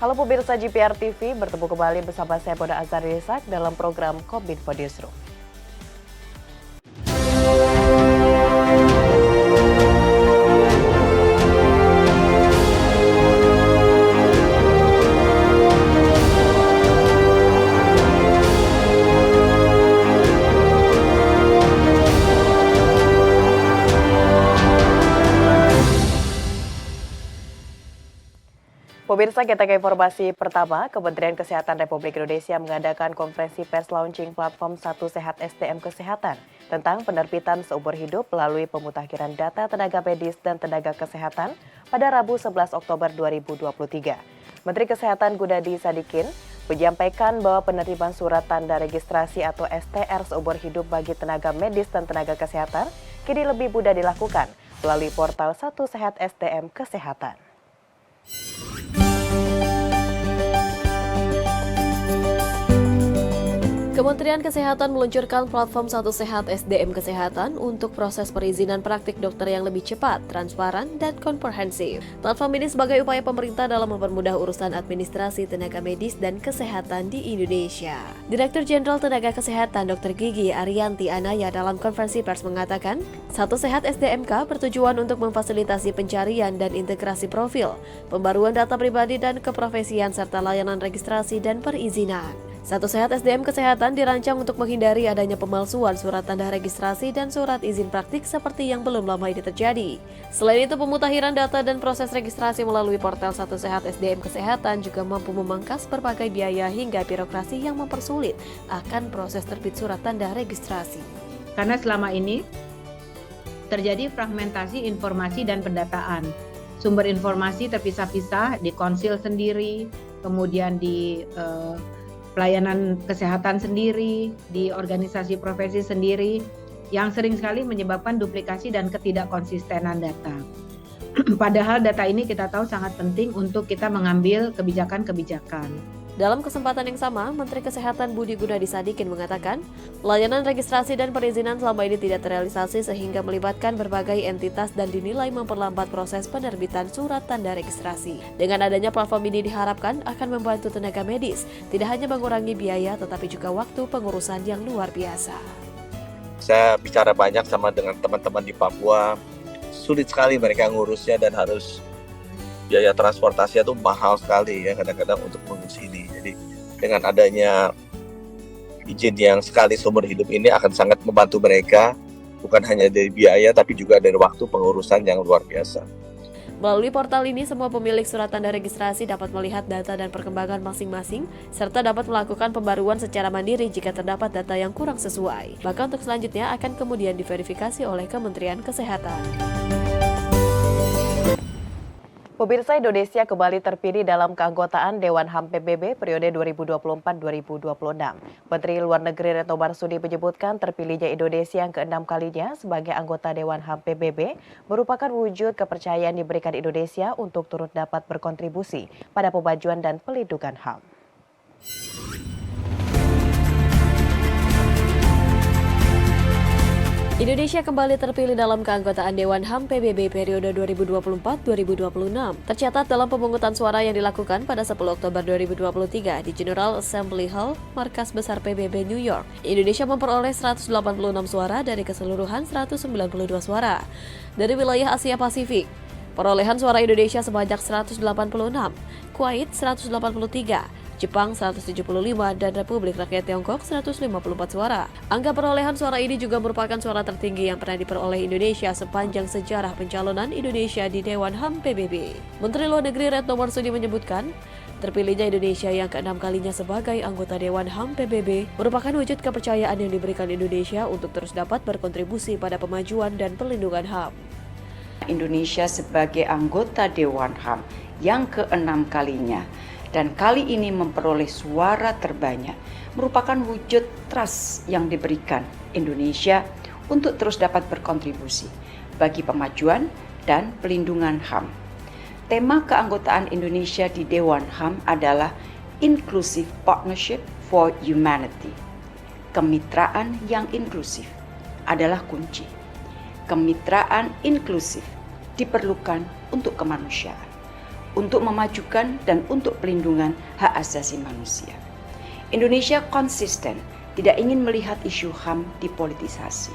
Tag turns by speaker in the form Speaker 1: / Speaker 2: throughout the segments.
Speaker 1: Halo pemirsa GPR TV, bertemu kembali bersama saya Boda Azhari Ishak dalam program Kominfo Newsroom. Pemirsa, kita ke informasi pertama. Kementerian Kesehatan Republik Indonesia mengadakan konferensi pers launching platform Satu Sehat SDM Kesehatan tentang penerbitan seumur hidup melalui pemutakhiran data tenaga medis dan tenaga kesehatan pada Rabu 11 Oktober 2023. Menteri Kesehatan Gunadi Sadikin menyampaikan bahwa penerimaan surat tanda registrasi atau STR seumur hidup bagi tenaga medis dan tenaga kesehatan kini lebih mudah dilakukan melalui portal Satu Sehat SDM Kesehatan. Kementerian Kesehatan meluncurkan platform Satu Sehat SDM Kesehatan untuk proses perizinan praktik dokter yang lebih cepat, transparan, dan komprehensif. Platform ini sebagai upaya pemerintah dalam mempermudah urusan administrasi tenaga medis dan kesehatan di Indonesia. Direktur Jenderal Tenaga Kesehatan Dr. Gigi Ariyanti Anaya dalam konferensi pers mengatakan, Satu Sehat SDMK bertujuan untuk memfasilitasi pencarian dan integrasi profil, pembaruan data pribadi dan keprofesian serta layanan registrasi dan perizinan. Satu Sehat SDM Kesehatan dirancang untuk menghindari adanya pemalsuan surat tanda registrasi dan surat izin praktik seperti yang belum lama ini terjadi. Selain itu, pemutakhiran data dan proses registrasi melalui portal Satu Sehat SDM Kesehatan juga mampu memangkas berbagai biaya hingga birokrasi yang mempersulit akan proses terbit surat tanda registrasi.
Speaker 2: Karena selama ini terjadi fragmentasi informasi dan pendataan. Sumber informasi terpisah-pisah, di konsil sendiri, kemudian di pelayanan kesehatan sendiri, di organisasi profesi sendiri, yang sering sekali menyebabkan duplikasi dan ketidakkonsistenan data. Padahal data ini kita tahu sangat penting untuk kita mengambil kebijakan-kebijakan.
Speaker 1: Dalam kesempatan yang sama, Menteri Kesehatan Budi Gunadi Sadikin mengatakan, layanan registrasi dan perizinan selama ini tidak terrealisasi sehingga melibatkan berbagai entitas dan dinilai memperlambat proses penerbitan surat tanda registrasi. Dengan adanya platform ini diharapkan akan membantu tenaga medis, tidak hanya mengurangi biaya tetapi juga waktu pengurusan yang luar biasa.
Speaker 3: Saya bicara banyak sama dengan teman-teman di Papua, sulit sekali mereka ngurusnya dan harus biaya transportasinya tuh mahal sekali ya kadang-kadang untuk mengurus ini. Jadi dengan adanya izin yang sekali seumur hidup ini akan sangat membantu mereka, bukan hanya dari biaya tapi juga dari waktu pengurusan yang luar biasa.
Speaker 1: Melalui portal ini, semua pemilik surat tanda registrasi dapat melihat data dan perkembangan masing-masing, serta dapat melakukan pembaruan secara mandiri jika terdapat data yang kurang sesuai. Bahkan untuk selanjutnya akan kemudian diverifikasi oleh Kementerian Kesehatan. Pemirsa, Indonesia kembali terpilih dalam keanggotaan Dewan HAM PBB periode 2024-2026. Menteri Luar Negeri Retno Marsudi menyebutkan terpilihnya Indonesia yang keenam kalinya sebagai anggota Dewan HAM PBB merupakan wujud kepercayaan diberikan Indonesia untuk turut dapat berkontribusi pada pemajuan dan pelindungan HAM. Indonesia kembali terpilih dalam keanggotaan Dewan HAM PBB periode 2024-2026. Tercatat dalam pemungutan suara yang dilakukan pada 10 Oktober 2023 di General Assembly Hall, markas besar PBB New York. Indonesia memperoleh 186 suara dari keseluruhan 192 suara. Dari wilayah Asia Pasifik, perolehan suara Indonesia sebanyak 186, Kuwait 183, Jepang 175, dan Republik Rakyat Tiongkok 154 suara. Angka perolehan suara ini juga merupakan suara tertinggi yang pernah diperoleh Indonesia sepanjang sejarah pencalonan Indonesia di Dewan HAM PBB. Menteri Luar Negeri Retno Marsudi menyebutkan, terpilihnya Indonesia yang keenam kalinya sebagai anggota Dewan HAM PBB merupakan wujud kepercayaan yang diberikan Indonesia untuk terus dapat berkontribusi pada pemajuan dan pelindungan HAM.
Speaker 4: Indonesia sebagai anggota Dewan HAM yang keenam kalinya dan kali ini memperoleh suara terbanyak merupakan wujud trust yang diberikan Indonesia untuk terus dapat berkontribusi bagi pemajuan dan pelindungan HAM. Tema keanggotaan Indonesia di Dewan HAM adalah Inclusive Partnership for Humanity. Kemitraan yang inklusif adalah kunci. Kemitraan inklusif diperlukan untuk kemanusiaan. untuk memajukan dan untuk pelindungan hak asasi manusia. Indonesia konsisten tidak ingin melihat isu HAM dipolitisasi.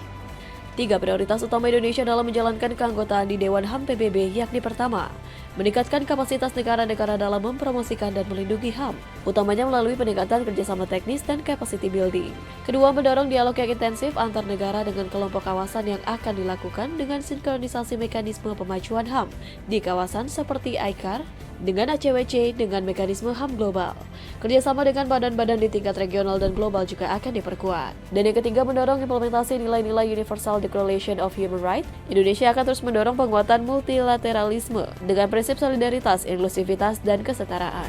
Speaker 1: 3 prioritas utama Indonesia dalam menjalankan keanggotaan di Dewan HAM PBB yakni pertama, meningkatkan kapasitas negara-negara dalam mempromosikan dan melindungi HAM, utamanya melalui peningkatan kerjasama teknis dan capacity building. Kedua, mendorong dialog yang intensif antar negara dengan kelompok kawasan yang akan dilakukan dengan sinkronisasi mekanisme pemajuan HAM di kawasan seperti ICAR, dengan ACWC dengan mekanisme HAM global. Kerjasama dengan badan-badan di tingkat regional dan global juga akan diperkuat. Dan yang ketiga, mendorong implementasi nilai-nilai Universal Declaration of Human Rights. Indonesia akan terus mendorong penguatan multilateralisme dengan prinsip solidaritas, inklusivitas, dan kesetaraan.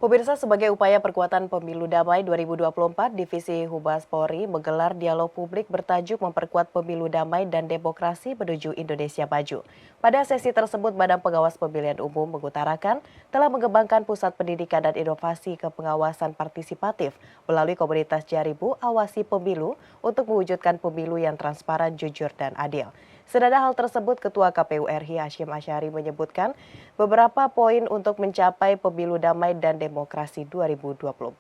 Speaker 5: Pemirsa, sebagai upaya perkuatan pemilu damai 2024, Divisi Humas Polri menggelar dialog publik bertajuk Memperkuat Pemilu Damai dan Demokrasi Menuju Indonesia Maju. Pada sesi tersebut, Badan Pengawas Pemilihan Umum mengutarakan telah mengembangkan pusat pendidikan dan inovasi kepengawasan partisipatif melalui komunitas Jaribu Awasi Pemilu untuk mewujudkan pemilu yang transparan, jujur, dan adil. Senada hal tersebut, Ketua KPU RI Hashim Asyari menyebutkan beberapa poin untuk mencapai pemilu damai dan demokrasi 2024.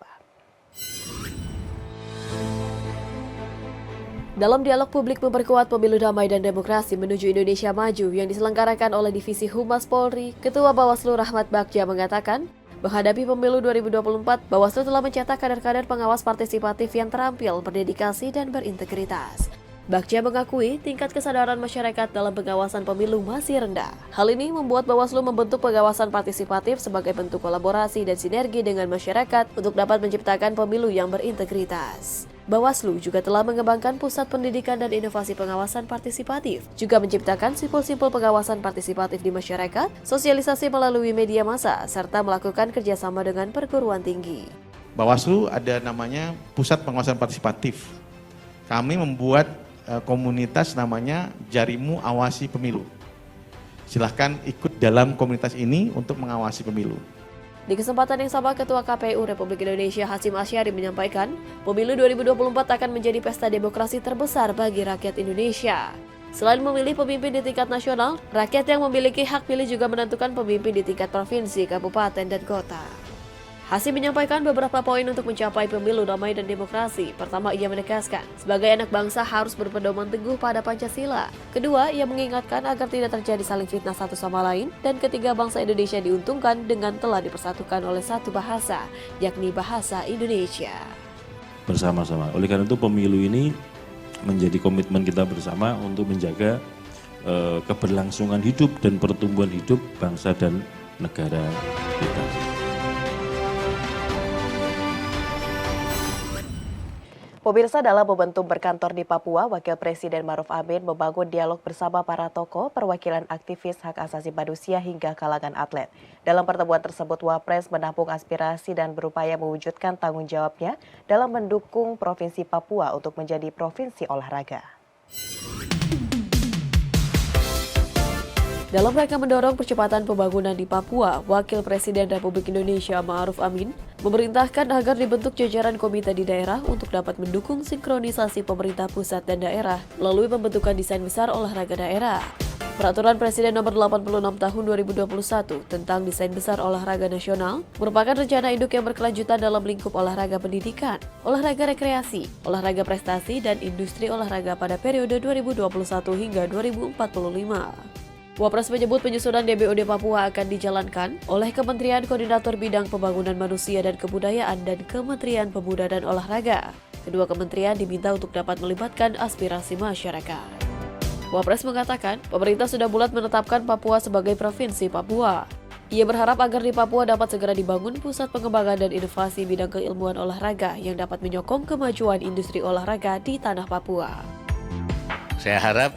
Speaker 1: Dalam dialog publik memperkuat pemilu damai dan demokrasi menuju Indonesia Maju yang diselenggarakan oleh Divisi Humas Polri, Ketua Bawaslu Rahmat Bagja mengatakan, menghadapi pemilu 2024, Bawaslu telah mencetak kader-kader pengawas partisipatif yang terampil, berdedikasi, dan berintegritas. Bagja mengakui tingkat kesadaran masyarakat dalam pengawasan pemilu masih rendah. Hal ini membuat Bawaslu membentuk pengawasan partisipatif sebagai bentuk kolaborasi dan sinergi dengan masyarakat untuk dapat menciptakan pemilu yang berintegritas. Bawaslu juga telah mengembangkan pusat pendidikan dan inovasi pengawasan partisipatif, juga menciptakan simpul-simpul pengawasan partisipatif di masyarakat, sosialisasi melalui media massa, serta melakukan kerjasama dengan perguruan tinggi.
Speaker 6: Bawaslu ada namanya Pusat Pengawasan Partisipatif. Kami membuat komunitas namanya Jarimu Awasi Pemilu. Silahkan ikut dalam komunitas ini untuk mengawasi pemilu.
Speaker 1: Di kesempatan yang sama, Ketua KPU Republik Indonesia Hashim Asyari menyampaikan, pemilu 2024 akan menjadi pesta demokrasi terbesar bagi rakyat Indonesia. Selain memilih pemimpin di tingkat nasional, rakyat yang memiliki hak pilih juga menentukan pemimpin di tingkat provinsi, kabupaten, dan kota. Hashim menyampaikan beberapa poin untuk mencapai pemilu damai dan demokrasi. Pertama, ia menegaskan, sebagai anak bangsa harus berpedoman teguh pada Pancasila. Kedua, ia mengingatkan agar tidak terjadi saling fitnah satu sama lain. Dan ketiga, bangsa Indonesia diuntungkan dengan telah dipersatukan oleh satu bahasa, yakni bahasa Indonesia.
Speaker 7: Bersama-sama. Oleh karena itu pemilu ini menjadi komitmen kita bersama untuk menjaga keberlangsungan hidup dan pertumbuhan hidup bangsa dan negara kita.
Speaker 5: Pemirsa, dalam momentum berkantor di Papua, Wakil Presiden Ma'ruf Amin membangun dialog bersama para tokoh, perwakilan aktivis hak asasi manusia hingga kalangan atlet. Dalam pertemuan tersebut, Wapres menampung aspirasi dan berupaya mewujudkan tanggung jawabnya dalam mendukung Provinsi Papua untuk menjadi provinsi olahraga.
Speaker 1: Dalam rangka mendorong percepatan pembangunan di Papua, Wakil Presiden Republik Indonesia Ma'ruf Amin memerintahkan agar dibentuk jajaran komite di daerah untuk dapat mendukung sinkronisasi pemerintah pusat dan daerah melalui pembentukan desain besar olahraga daerah. Peraturan Presiden Nomor 86 Tahun 2021 tentang Desain Besar Olahraga Nasional merupakan rencana induk yang berkelanjutan dalam lingkup olahraga pendidikan, olahraga rekreasi, olahraga prestasi, dan industri olahraga pada periode 2021 hingga 2045. Wapres menyebut penyusunan DBOD Papua akan dijalankan oleh Kementerian Koordinator Bidang Pembangunan Manusia dan Kebudayaan dan Kementerian Pemuda dan Olahraga. Kedua kementerian diminta untuk dapat melibatkan aspirasi masyarakat. Wapres mengatakan, pemerintah sudah bulat menetapkan Papua sebagai Provinsi Papua. Ia berharap agar di Papua dapat segera dibangun pusat pengembangan dan inovasi bidang keilmuan olahraga yang dapat menyokong kemajuan industri olahraga di tanah Papua.
Speaker 8: Saya harap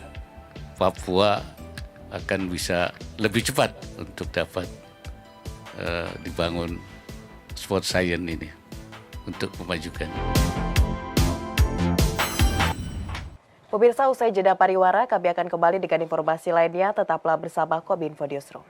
Speaker 8: Papua akan bisa lebih cepat untuk dapat dibangun sport science ini untuk memajukan.
Speaker 5: Pemirsa, usai jeda pariwara, kami akan kembali dengan informasi lainnya. Tetaplah bersama Kominfo Newsroom.